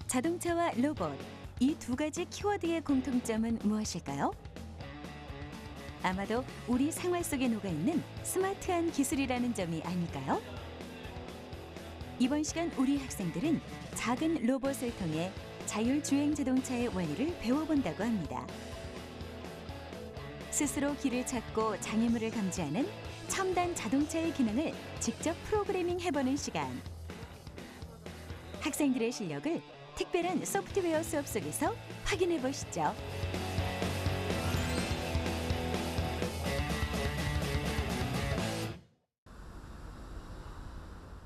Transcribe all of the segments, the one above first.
자동차와 로봇, 이 두 가지 키워드의 공통점은 무엇일까요? 아마도 우리 생활 속에 녹아있는 스마트한 기술이라는 점이 아닐까요? 이번 시간 우리 학생들은 작은 로봇을 통해 자율주행 자동차의 원리를 배워본다고 합니다. 스스로 길을 찾고 장애물을 감지하는 첨단 자동차의 기능을 직접 프로그래밍 해보는 시간. 학생들의 실력을 특별한 소프트웨어 수업 속에서 확인해 보시죠.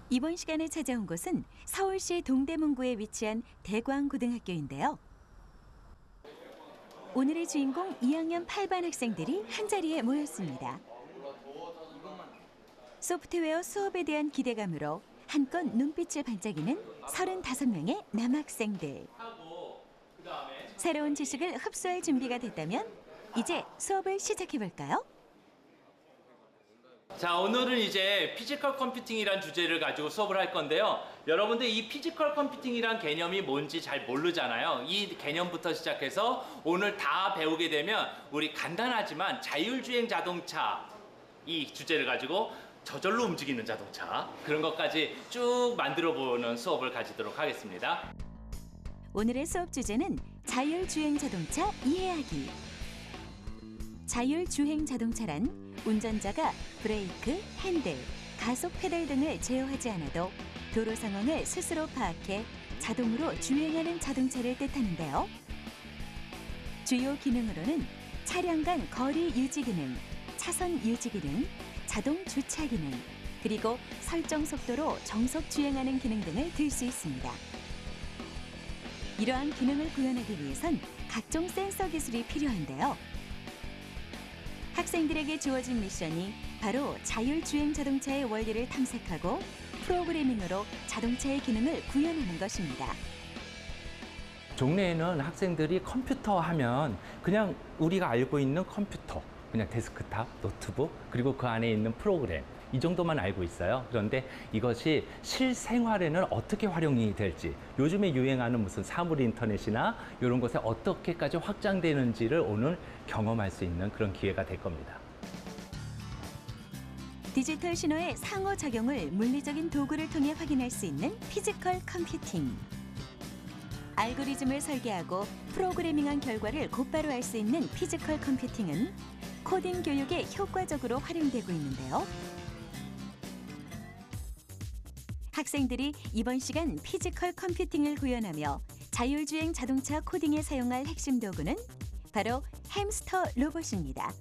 이번 시간에 찾아온 곳은 서울시 동대문구에 위치한 대광고등학교인데요. 오늘의 주인공 2학년 8반 학생들이 한자리에 모였습니다. 소프트웨어 수업에 대한 기대감으로 한껏 눈빛을 반짝이는 35명의 남학생들. 새로운 지식을 흡수할 준비가 됐다면 이제 수업을 시작해볼까요? 자, 오늘은 이제 피지컬 컴퓨팅이란 주제를 가지고 수업을 할 건데요. 여러분들 이 피지컬 컴퓨팅이란 개념이 뭔지 잘 모르잖아요. 이 개념부터 시작해서 오늘 다 배우게 되면 우리 간단하지만 자율주행 자동차 이 주제를 가지고 저절로 움직이는 자동차 그런 것까지 쭉 만들어 보는 수업을 가지도록 하겠습니다. 오늘의 수업 주제는 자율주행 자동차 이해하기. 자율주행 자동차란 운전자가 브레이크, 핸들, 가속 페달 등을 제어하지 않아도 도로 상황을 스스로 파악해 자동으로 주행하는 자동차를 뜻하는데요. 주요 기능으로는 차량 간 거리 유지 기능, 차선 유지 기능, 자동 주차 기능, 그리고 설정 속도로 정속 주행하는 기능 등을 들 수 있습니다. 이러한 기능을 구현하기 위해선 각종 센서 기술이 필요한데요. 학생들에게 주어진 미션이 바로 자율주행 자동차의 원리를 탐색하고 프로그래밍으로 자동차의 기능을 구현하는 것입니다. 종래에는 학생들이 컴퓨터 하면 그냥 우리가 알고 있는 컴퓨터, 그냥 데스크탑, 노트북, 그리고 그 안에 있는 프로그램 이 정도만 알고 있어요. 그런데 이것이 실생활에는 어떻게 활용이 될지, 요즘에 유행하는 무슨 사물 인터넷이나 이런 곳에 어떻게까지 확장되는지를 오늘 경험할 수 있는 그런 기회가 될 겁니다. 디지털 신호의 상호작용을 물리적인 도구를 통해 확인할 수 있는 피지컬 컴퓨팅. 알고리즘을 설계하고 프로그래밍한 결과를 곧바로 알 수 있는 피지컬 컴퓨팅은 코딩 교육에 효과적으로 활용되고 있는데요. 학생들이 이번 시간 피지컬 컴퓨팅을 구현하며 자율주행 자동차 코딩에 사용할 핵심 도구는 바로 햄스터 로봇입니다.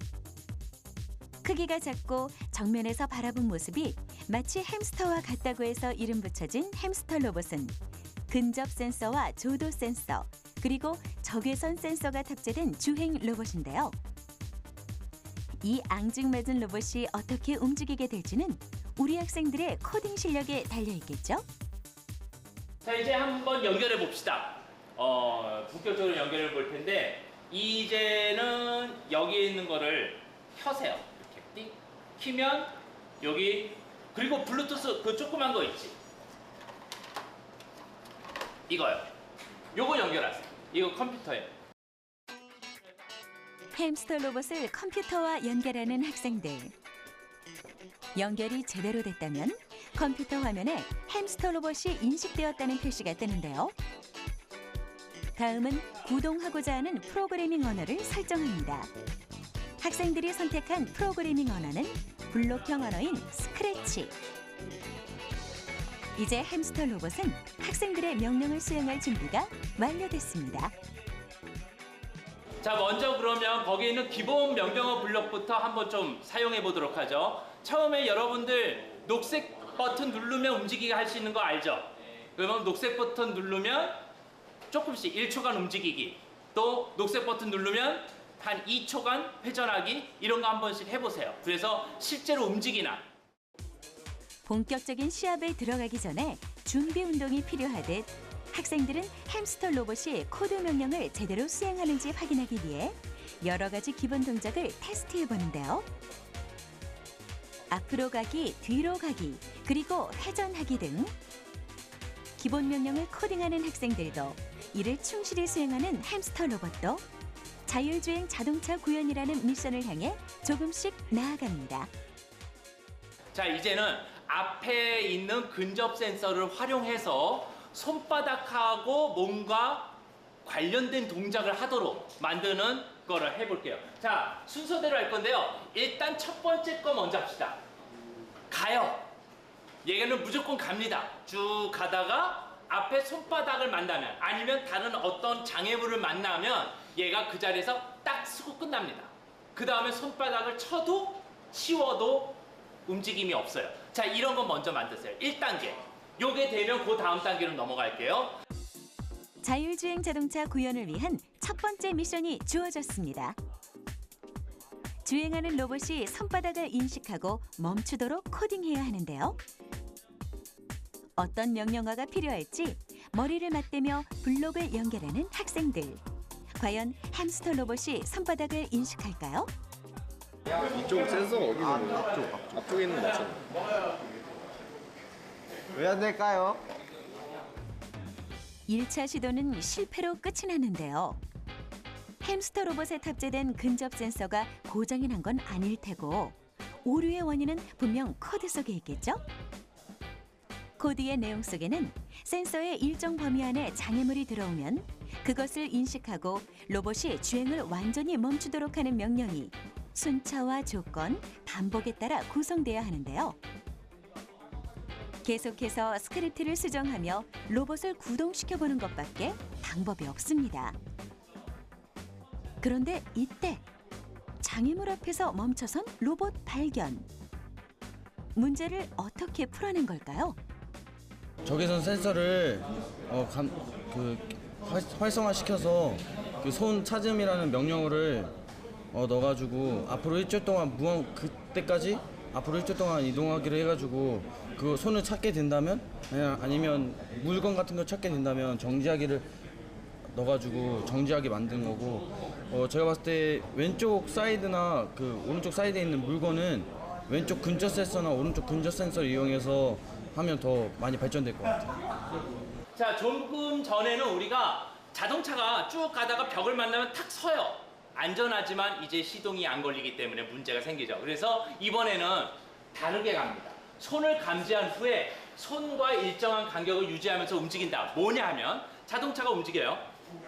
크기가 작고 정면에서 바라본 모습이 마치 햄스터와 같다고 해서 이름 붙여진 햄스터 로봇은 근접 센서와 조도 센서, 그리고 적외선 센서가 탑재된 주행 로봇인데요. 이 앙증맞은 로봇이 어떻게 움직이게 될지는 우리 학생들의 코딩 실력에 달려있겠죠? 자, 이제 한번 연결해 봅시다. 본격적으로 연결해 볼 텐데 이제는 여기에 있는 거를 켜세요. 이렇게 띡 키면 여기, 그리고 블루투스 그 조그만 거 있지? 이거요. 요거 연결하세요. 이거 컴퓨터에. 햄스터 로봇을 컴퓨터와 연결하는 학생들. 연결이 제대로 됐다면 컴퓨터 화면에 햄스터 로봇이 인식되었다는 표시가 뜨는데요. 다음은 구동하고자 하는 프로그래밍 언어를 설정합니다. 학생들이 선택한 프로그래밍 언어는 블록형 언어인 스크래치. 이제 햄스터 로봇은 학생들의 명령을 수행할 준비가 완료됐습니다. 자, 먼저 그러면 거기에 있는 기본 명령어 블록부터 한번 좀 사용해 보도록 하죠. 처음에 여러분들 녹색 버튼 누르면 움직이게 할 수 있는 거 알죠? 그러면 녹색 버튼 누르면 조금씩 1초간 움직이기, 또 녹색 버튼 누르면 한 2초간 회전하기, 이런 거 한 번씩 해보세요. 그래서 실제로 움직이나. 본격적인 시합에 들어가기 전에 준비 운동이 필요하듯 학생들은 햄스터 로봇이 코드 명령을 제대로 수행하는지 확인하기 위해 여러 가지 기본 동작을 테스트해 보는데요. 앞으로 가기, 뒤로 가기, 그리고 회전하기 등 기본 명령을 코딩하는 학생들도 이를 충실히 수행하는 햄스터 로봇도 자율주행 자동차 구현이라는 미션을 향해 조금씩 나아갑니다. 자, 이제는 앞에 있는 근접 센서를 활용해서 손바닥하고 몸과 관련된 동작을 하도록 만드는 거를 해볼게요. 자, 순서대로 할 건데요. 일단 첫 번째 거 먼저 합시다. 가요. 얘는 무조건 갑니다. 쭉 가다가 앞에 손바닥을 만나면 아니면 다른 어떤 장애물을 만나면 얘가 그 자리에서 딱 쓰고 끝납니다. 그 다음에 손바닥을 쳐도 치워도 움직임이 없어요. 자, 이런 거 먼저 만드세요. 1단계. 요게 되면 그 다음 단계로 넘어갈게요. 자율주행 자동차 구현을 위한 첫 번째 미션이 주어졌습니다. 주행하는 로봇이 손바닥을 인식하고 멈추도록 코딩해야 하는데요. 어떤 명령어가 필요할지 머리를 맞대며 블록을 연결하는 학생들. 과연 햄스터 로봇이 손바닥을 인식할까요? 이쪽 센서가 어디 있는 거야? 앞쪽에 있는 거 맞잖아. 왜 안 될까요? 1차 시도는 실패로 끝이 났는데요. 햄스터 로봇에 탑재된 근접 센서가 고장이 난 건 아닐 테고 오류의 원인은 분명 코드 속에 있겠죠? 코드의 내용 속에는 센서의 일정 범위 안에 장애물이 들어오면 그것을 인식하고 로봇이 주행을 완전히 멈추도록 하는 명령이 순차와 조건, 반복에 따라 구성돼야 하는데요. 계속해서 스크립트를 수정하며 로봇을 구동시켜보는 것밖에 방법이 없습니다. 그런데 이때 장애물 앞에서 멈춰선 로봇 발견. 문제를 어떻게 풀어낸 걸까요? 적외선 센서를 활성화시켜서 그 손 찾음이라는 명령어를 넣어가지고 앞으로 일주일 동안 그때까지 앞으로 일주일 동안 이동하기로 해가지고 그 손을 찾게 된다면 아니면 물건 같은 걸 찾게 된다면 정지하기를 넣어가지고 정지하게 만든 거고 제가 봤을 때 왼쪽 사이드나 그 오른쪽 사이드에 있는 물건은 왼쪽 근접 센서나 오른쪽 근접 센서를 이용해서 하면 더 많이 발전될 것 같아요. 자, 조금 전에는 우리가 자동차가 쭉 가다가 벽을 만나면 탁 서요. 안전하지만 이제 시동이 안 걸리기 때문에 문제가 생기죠. 그래서 이번에는 다르게 갑니다. 손을 감지한 후에 손과 일정한 간격을 유지하면서 움직인다. 뭐냐 하면 자동차가 움직여요.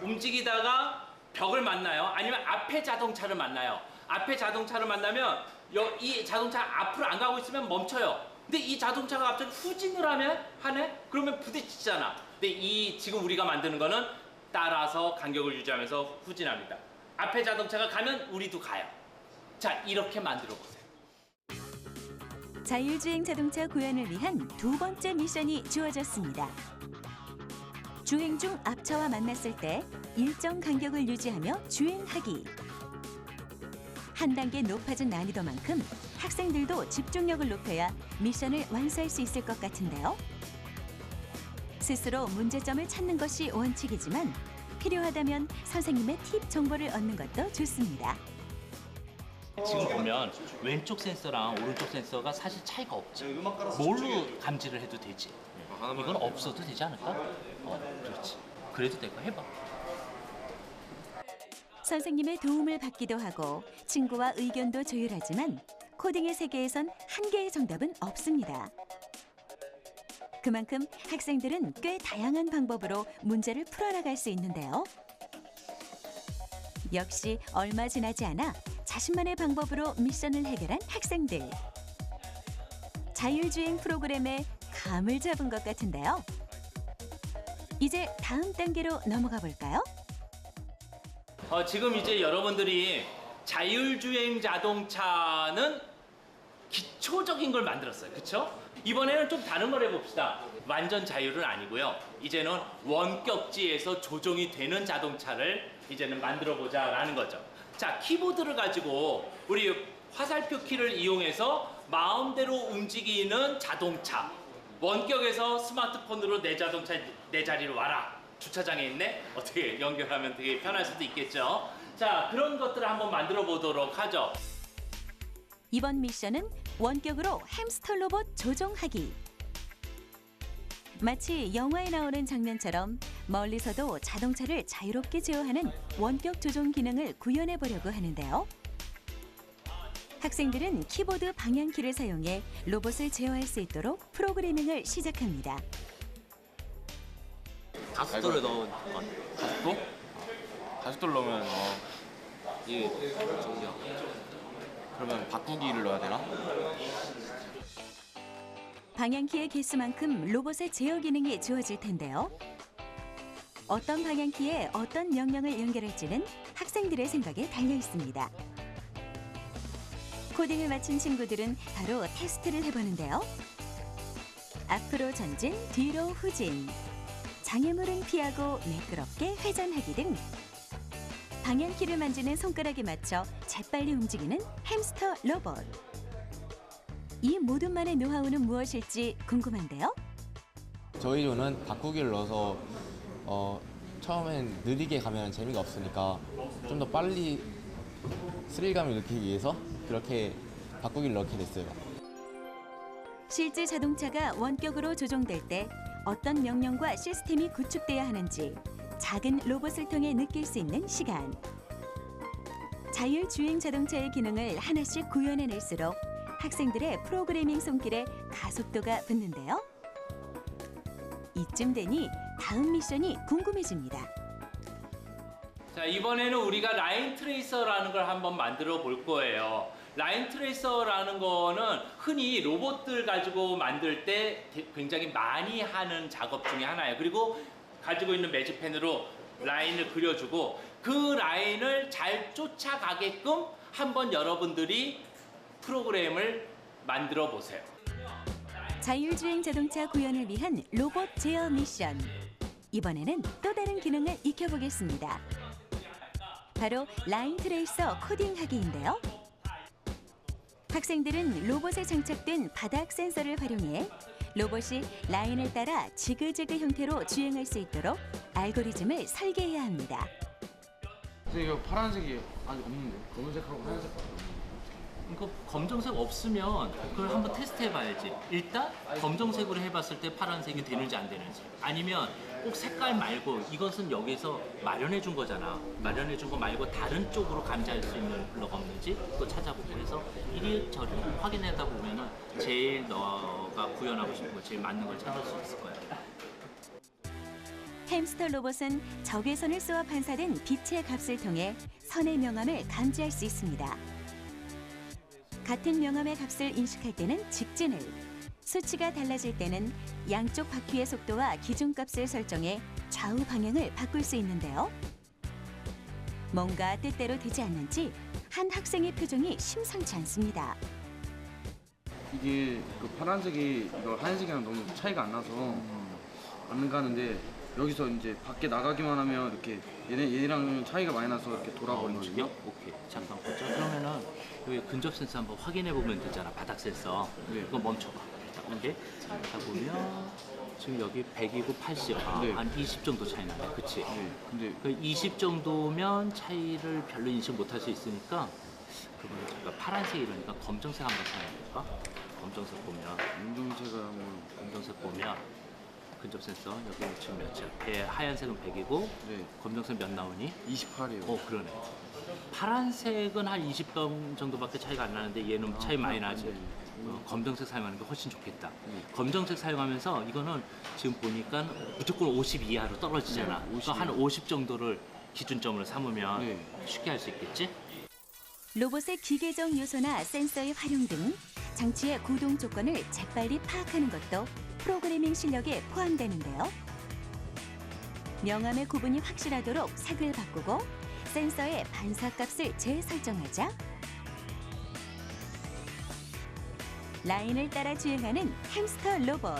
움직이다가 벽을 만나요. 아니면 앞에 자동차를 만나요. 앞에 자동차를 만나면 이 자동차 앞으로 안 가고 있으면 멈춰요. 근데 이 자동차가 갑자기 후진을 하네? 그러면 부딪히잖아. 근데 지금 우리가 만드는 거는 따라서 간격을 유지하면서 후진합니다. 앞에 자동차가 가면 우리도 가요. 자, 이렇게 만들어 보세요. 자율주행 자동차 구현을 위한 두 번째 미션이 주어졌습니다. 주행 중 앞차와 만났을 때 일정 간격을 유지하며 주행하기. 한 단계 높아진 난이도만큼 학생들도 집중력을 높여야 미션을 완수할 수 있을 것 같은데요. 스스로 문제점을 찾는 것이 원칙이지만 필요하다면 선생님의 팁 정보를 얻는 것도 좋습니다. 지금 보면 왼쪽 센서랑 오른쪽 센서가 사실 차이가 없지. 뭘로 감지를 해도 되지. 이건 없어도 되지 않을까? 그렇지. 그래도 될거 해봐. 선생님의 도움을 받기도 하고 친구와 의견도 조율하지만 코딩의 세계에선 한 개의 정답은 없습니다. 그만큼 학생들은 꽤 다양한 방법으로 문제를 풀어나갈 수 있는데요. 역시 얼마 지나지 않아 자신만의 방법으로 미션을 해결한 학생들. 자율주행 프로그램에 감을 잡은 것 같은데요. 이제 다음 단계로 넘어가 볼까요? 지금 이제 여러분들이 자율주행 자동차는 기초적인 걸 만들었어요. 그렇죠? 이번에는 좀 다른 걸 해봅시다. 완전 자율은 아니고요. 이제는 원격지에서 조종이 되는 자동차를 이제는 만들어보자라는 거죠. 자, 키보드를 가지고 우리 화살표 키를 이용해서 마음대로 움직이는 자동차. 원격에서 스마트폰으로 내 자동차 내 자리로 와라. 주차장에 있네? 어떻게 연결하면 되게 편할 수도 있겠죠. 자, 그런 것들을 한번 만들어 보도록 하죠. 이번 미션은 원격으로 햄스터 로봇 조종하기. 마치 영화에 나오는 장면처럼 멀리서도 자동차를 자유롭게 제어하는 원격 조종 기능을 구현해 보려고 하는데요. 학생들은 키보드 방향키를 사용해 로봇을 제어할 수 있도록 프로그래밍을 시작합니다. 가속도를 넣은 건. 가속도? 가속도를 넣으면 이게 저기요. 그러면 바꾸기를 넣어야 되나? 방향키의 개수만큼 로봇의 제어 기능이 주어질 텐데요. 어떤 방향키에 어떤 명령을 연결할지는 학생들의 생각에 달려 있습니다. 코딩을 마친 친구들은 바로 테스트를 해보는데요. 앞으로 전진, 뒤로 후진, 장애물은 피하고 매끄럽게 회전하기 등 방향키를 만지는 손가락에 맞춰 재빨리 움직이는 햄스터 로봇. 이 모든만의 노하우는 무엇일지 궁금한데요. 저희 조는 바꾸기를 넣어서 처음엔 느리게 가면 재미가 없으니까 좀 더 빨리 스릴감을 느끼기 위해서 그렇게 바꾸기를 넣게 됐어요. 실제 자동차가 원격으로 조종될 때 어떤 명령과 시스템이 구축돼야 하는지 작은 로봇을 통해 느낄 수 있는 시간. 자율주행 자동차의 기능을 하나씩 구현해낼수록 학생들의 프로그래밍 손길에 가속도가 붙는데요. 이쯤 되니 다음 미션이 궁금해집니다. 자, 이번에는 우리가 라인 트레이서라는 걸 한번 만들어 볼 거예요. 라인 트레이서라는 거는 흔히 로봇들 가지고 만들 때 굉장히 많이 하는 작업 중에 하나예요. 그리고 가지고 있는 매직펜으로 라인을 그려주고 그 라인을 잘 쫓아가게끔 한번 여러분들이 프로그램을 만들어 보세요. 자율주행 자동차 구현을 위한 로봇 제어 미션. 이번에는 또 다른 기능을 익혀보겠습니다. 바로 라인 트레이서 코딩하기인데요. 학생들은 로봇에 장착된 바닥 센서를 활용해 로봇이 라인을 따라 지그재그 형태로 주행할 수 있도록 알고리즘을 설계해야 합니다. 선생님 이거 파란색이 아직 없는데 검은색하고 하얀색밖에 없는데. 이거 검정색 없으면 그걸 한번 테스트 해봐야지. 일단 검정색으로 해봤을 때 파란색이 되는지 안 되는지, 아니면 꼭 색깔 말고 이것은 여기서 마련해 준 거잖아. 마련해 준 거 말고 다른 쪽으로 감지할 수 있는 블럭 없는지 또 찾아보고 해서 이리저리 확인하다 보면은 제일 너가 구현하고 싶은 거, 제일 맞는 걸 찾을 수 있을 거야. 햄스터 로봇은 적외선을 쏘아 반사된 빛의 값을 통해 선의 명암을 감지할 수 있습니다. 같은 명암의 값을 인식할 때는 직진을, 수치가 달라질 때는 양쪽 바퀴의 속도와 기준값을 설정해 좌우 방향을 바꿀 수 있는데요. 뭔가 뜻대로 되지 않는지 한 학생의 표정이 심상치 않습니다. 이게 그 파란색이 이거 하얀색이랑 너무 차이가 안 나서 안 가는데 여기서 이제 밖에 나가기만 하면 이렇게 얘랑 차이가 많이 나서 이렇게 돌아버리거든요. 오케이. 잠깐 보자. 그러면은 여기 근접 센서 한번 확인해 보면 되잖아. 바닥 센서. 네. 이거 멈춰봐. 이렇게 자 보면 지금 여기 100이고 80. 네. 한 20 정도 차이 나네. 그치? 네. 근데 그 20 정도면 차이를 별로 인식 못할 수 있으니까 그러면 잠깐 파란색 이러니까 검정색 한번 찾아볼까? 검정색 보면 검정색 보면 근접 센서 여기 지금 몇이야? 하얀색은 100이고 네. 검정색 몇 나오니? 28이에요. 그러네. 파란색은 한 20점 정도밖에 차이가 안 나는데 얘는 차이 많이 나지. 검정색 사용하는 게 훨씬 좋겠다. 검정색 사용하면서 이거는 지금 보니까 무조건 50 이하로 떨어지잖아. 네, 50 그러니까 한 50 정도를 기준점으로 삼으면 네. 쉽게 할 수 있겠지? 로봇의 기계적 요소나 센서의 활용 등 장치의 구동 조건을 재빨리 파악하는 것도 프로그래밍 실력에 포함되는데요. 명암의 구분이 확실하도록 색을 바꾸고 센서의 반사값을 재설정하자 라인을 따라 주행하는 햄스터 로봇.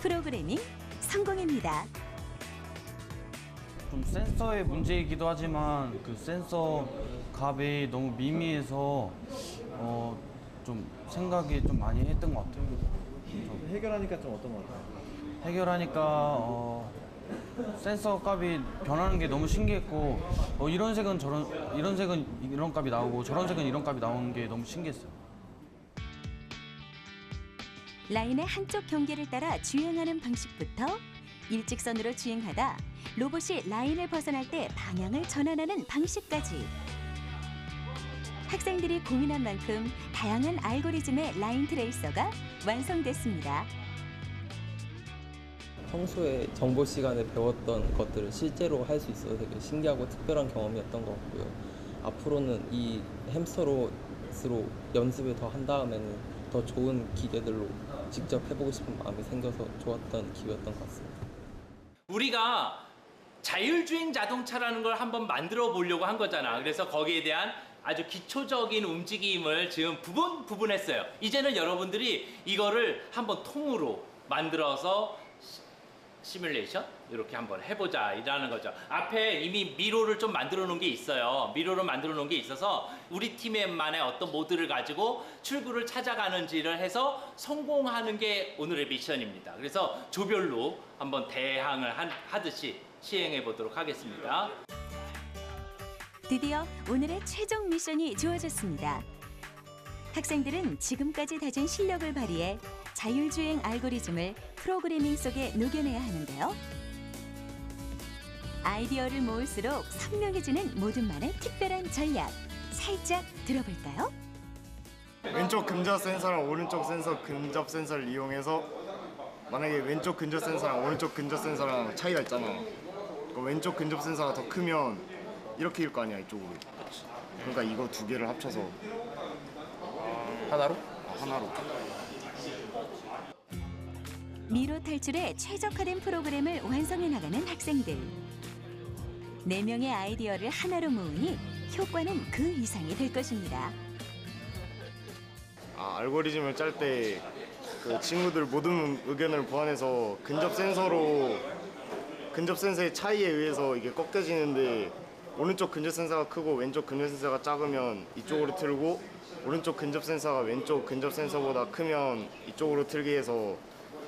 프로그래밍 성공입니다. 좀 센서의 문제이기도 하지만 그 센서 값이 너무 미미해서 좀 생각이 좀 많이 했던 것 같아요. 해결하니까 좀 어떤 것 같아요? 해결하니까 센서 값이 변하는 게 너무 신기했고 이런 색은 이런 값이 나오고 저런 색은 이런 값이 나오는 게 너무 신기했어요. 라인의 한쪽 경계를 따라 주행하는 방식부터 일직선으로 주행하다 로봇이 라인을 벗어날 때 방향을 전환하는 방식까지. 학생들이 고민한 만큼 다양한 알고리즘의 라인 트레이서가 완성됐습니다. 평소에 정보 시간에 배웠던 것들을 실제로 할 수 있어서 되게 신기하고 특별한 경험이었던 것 같고요. 앞으로는 이 햄스터로스로 연습을 더 한 다음에는 더 좋은 기계들로 직접 해보고 싶은 마음이 생겨서 좋았던 기회였던 것 같습니다. 우리가 자율주행 자동차라는 걸 한번 만들어 보려고 한 거잖아. 그래서 거기에 대한 아주 기초적인 움직임을 지금 부분했어요. 이제는 여러분들이 이거를 한번 통으로 만들어서 시뮬레이션 이렇게 한번 해보자 이라는 거죠. 앞에 이미 미로를 좀 만들어 놓은 게 있어요. 미로를 만들어 놓은 게 있어서 우리 팀만의 어떤 모드를 가지고 출구를 찾아가는지를 해서 성공하는 게 오늘의 미션입니다. 그래서 조별로 한번 대항을 하듯이 시행해 보도록 하겠습니다. 드디어 오늘의 최종 미션이 주어졌습니다. 학생들은 지금까지 다진 실력을 발휘해 자율주행 알고리즘을 프로그래밍 속에 녹여내야 하는데요. 아이디어를 모을수록 선명해지는 모든만의 특별한 전략, 살짝 들어볼까요? 왼쪽 근접 센서랑 오른쪽 센서 근접 센서를 이용해서 만약에 왼쪽 근접 센서랑 오른쪽 근접 센서랑 차이가 있잖아. 그러니까 왼쪽 근접 센서가 더 크면 이렇게 일 거 아니야, 이쪽으로. 그러니까 이거 두 개를 합쳐서 하나로? 하나로. 미로 탈출에 최적화된 프로그램을 완성해 나가는 학생들. 4명의 아이디어를 하나로 모으니 효과는 그 이상이 될 것입니다. 알고리즘을 짤 때 그 친구들 모든 의견을 보완해서 근접 센서의 차이에 의해서 이게 꺾여지는데 오른쪽 근접 센서가 크고 왼쪽 근접 센서가 작으면 이쪽으로 틀고 오른쪽 근접 센서가 왼쪽 근접 센서보다 크면 이쪽으로 틀게 해서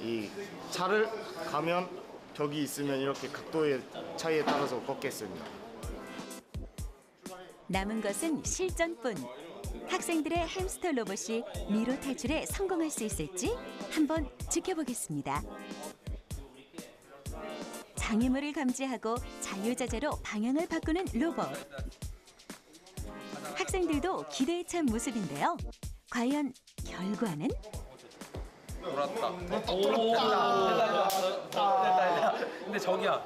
이 차를 가면 벽이 있으면 이렇게 각도의 차이에 따라서 꺾겠습니다. 남은 것은 실전뿐. 학생들의 햄스터 로봇이 미로 탈출에 성공할 수 있을지 한번 지켜보겠습니다. 장애물을 감지하고 자유자재로 방향을 바꾸는 로봇. 학생들도 기대에 찬 모습인데요. 과연 결과는? 근데 저기야.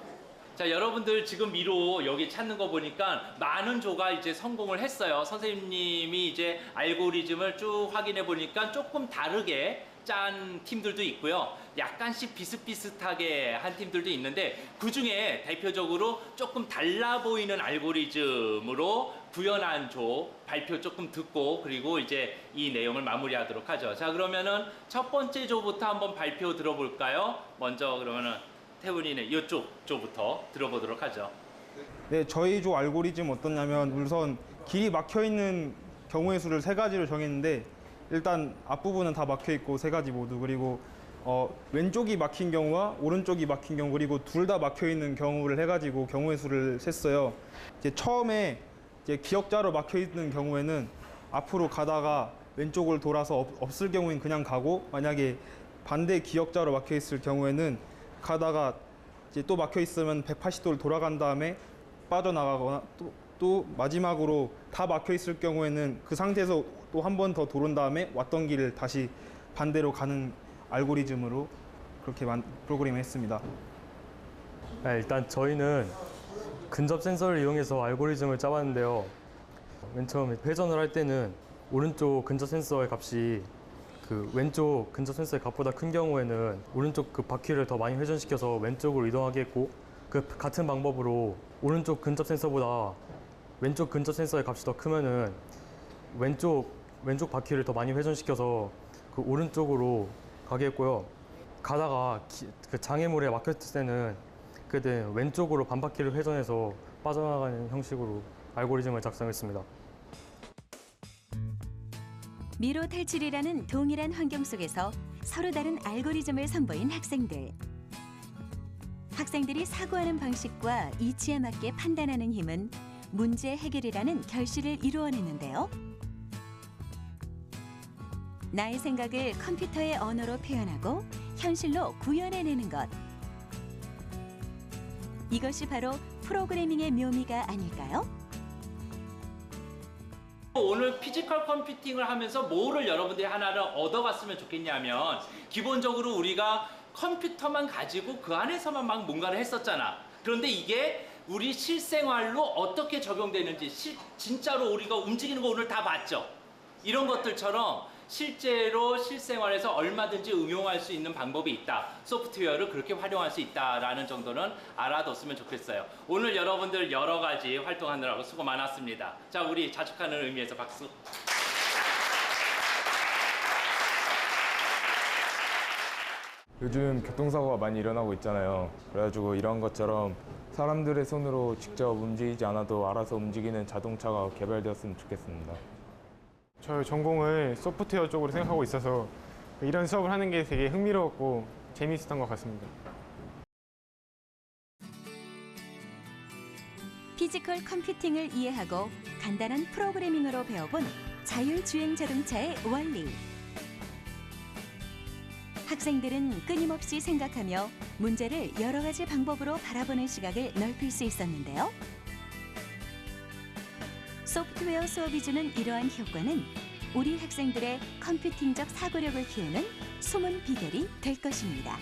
자, 여러분들 지금 미로 여기 찾는 거 보니까 많은 조가 이제 성공을 했어요. 선생님이 이제 알고리즘을 쭉 확인해 보니까 조금 다르게 짠 팀들도 있고요. 약간씩 비슷비슷하게 한 팀들도 있는데 그중에 대표적으로 조금 달라 보이는 알고리즘으로 구현한 조 발표 조금 듣고 그리고 이제 이 내용을 마무리하도록 하죠. 자, 그러면은 첫 번째 조부터 한번 발표 들어볼까요? 먼저 그러면은 태훈이네 이쪽 조부터 들어보도록 하죠. 네, 저희 조 알고리즘 어떠냐면 우선 길이 막혀 있는 경우의 수를 3가지로 정했는데 일단 앞부분은 다 막혀 있고 3가지 모두 그리고 왼쪽이 막힌 경우와 오른쪽이 막힌 경우 그리고 둘 다 막혀 있는 경우를 해가지고 경우의 수를 셌어요. 이제 처음에 이제 기역자로 막혀 있는 경우에는 앞으로 가다가 왼쪽을 돌아서 없을 경우엔 그냥 가고 만약에 반대 기역자로 막혀 있을 경우에는 가다가 이제 또 막혀 있으면 180도를 돌아간 다음에 빠져나가거나 또 마지막으로 다 막혀 있을 경우에는 그 상태에서 또 한 번 더 도른 다음에 왔던 길을 다시 반대로 가는 알고리즘으로 그렇게 프로그램을 했습니다. 일단 저희는 근접 센서를 이용해서 알고리즘을 짜봤는데요. 맨 처음에 회전을 할 때는 오른쪽 근접 센서의 값이 그 왼쪽 근접 센서의 값보다 큰 경우에는 오른쪽 그 바퀴를 더 많이 회전시켜서 왼쪽으로 이동하게 했고 그 같은 방법으로 오른쪽 근접 센서보다 왼쪽 근접 센서의 값이 더 크면은 왼쪽 바퀴를 더 많이 회전시켜서 그 오른쪽으로 가게 했고요. 가다가 그 장애물에 막혔을 때는 그때 왼쪽으로 반바퀴를 회전해서 빠져나가는 형식으로 알고리즘을 작성했습니다. 미로 탈출이라는 동일한 환경 속에서 서로 다른 알고리즘을 선보인 학생들. 학생들이 사고하는 방식과 이치에 맞게 판단하는 힘은 문제 해결이라는 결실을 이루어냈는데요. 나의 생각을 컴퓨터의 언어로 표현하고 현실로 구현해내는 것. 이것이 바로 프로그래밍의 묘미가 아닐까요? 오늘 피지컬 컴퓨팅을 하면서 뭐를 여러분들이 하나를 얻어갔으면 좋겠냐면 기본적으로 우리가 컴퓨터만 가지고 그 안에서만 막 뭔가를 했었잖아. 그런데 이게 우리 실생활로 어떻게 적용되는지 진짜로 우리가 움직이는 거 오늘 다 봤죠? 이런 것들처럼 실제로 실생활에서 얼마든지 응용할 수 있는 방법이 있다. 소프트웨어를 그렇게 활용할 수 있다라는 정도는 알아뒀으면 좋겠어요. 오늘 여러분들 여러 가지 활동하느라고 수고 많았습니다. 자, 우리 자축하는 의미에서 박수. 요즘 교통사고가 많이 일어나고 있잖아요. 그래가지고 이런 것처럼 사람들의 손으로 직접 움직이지 않아도 알아서 움직이는 자동차가 개발되었으면 좋겠습니다. 저 전공을 소프트웨어 쪽으로 생각하고 있어서 이런 수업을 하는 게 되게 흥미로웠고 재미있었던 것 같습니다. 피지컬 컴퓨팅을 이해하고 간단한 프로그래밍으로 배워본 자율주행 자동차의 원리. 학생들은 끊임없이 생각하며 문제를 여러 가지 방법으로 바라보는 시각을 넓힐 수 있었는데요. 소프트웨어 수업이 주는 이러한 효과는 우리 학생들의 컴퓨팅적 사고력을 키우는 숨은 비결이 될 것입니다.